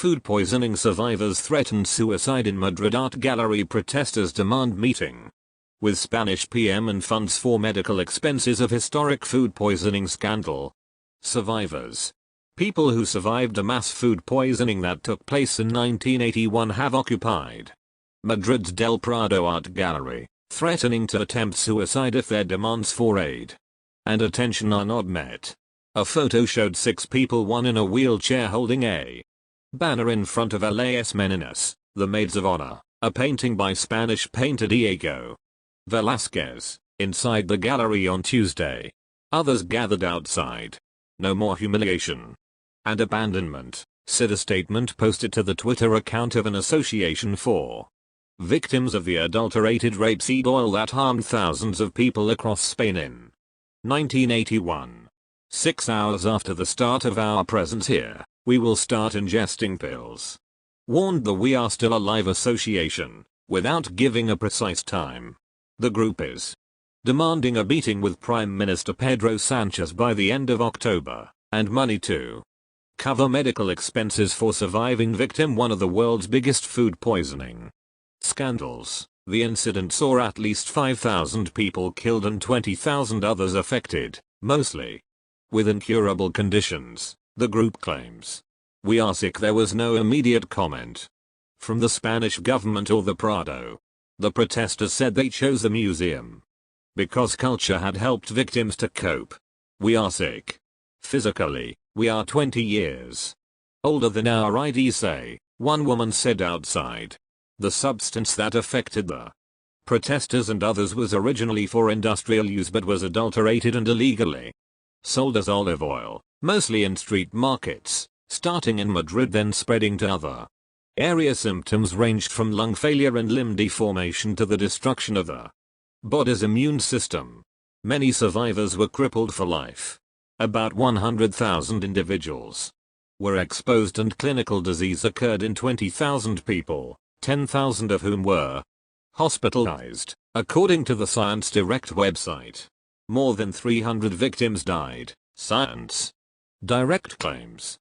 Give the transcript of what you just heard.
Food poisoning survivors threaten suicide in Madrid art gallery protesters demand meeting with Spanish PM and funds for medical expenses of historic food poisoning scandal. Survivors. People who survived a mass food poisoning that took place in 1981 have occupied Madrid's Del Prado art gallery, threatening to attempt suicide if their demands for aid and attention are not met. A photo showed 6 people, one in a wheelchair holding a banner in front of Las Meninas, the Maids of Honor, a painting by Spanish painter Diego Velázquez, inside the gallery on Tuesday. Others gathered outside. No more humiliation and abandonment, said a statement posted to the Twitter account of an association for victims of the adulterated rapeseed oil that harmed thousands of people across Spain in 1981. 6 hours after the start of our presence here, we will start ingesting pills, warned the We Are Still Alive Association, without giving a precise time. The group is demanding a meeting with Prime Minister Pedro Sanchez by the end of October, and money to cover medical expenses for surviving victim one of the world's biggest food poisoning scandals. The incident saw at least 5,000 people killed and 20,000 others affected, mostly with incurable conditions, the group claims. We are sick. There was no immediate comment from the Spanish government or the Prado. The protesters said they chose the museum because culture had helped victims to cope. We are sick. Physically, we are 20 years older than our IDs say, one woman said outside. The substance that affected the protesters and others was originally for industrial use but was adulterated and illegally sold as olive oil, mostly in street markets, starting in Madrid then spreading to other areas. Symptoms ranged from lung failure and limb deformation to the destruction of the body's immune system. Many survivors were crippled for life. About 100,000 individuals were exposed and clinical disease occurred in 20,000 people, 10,000 of whom were hospitalized, according to the Science Direct website. More than 300 victims died, Science Direct claims.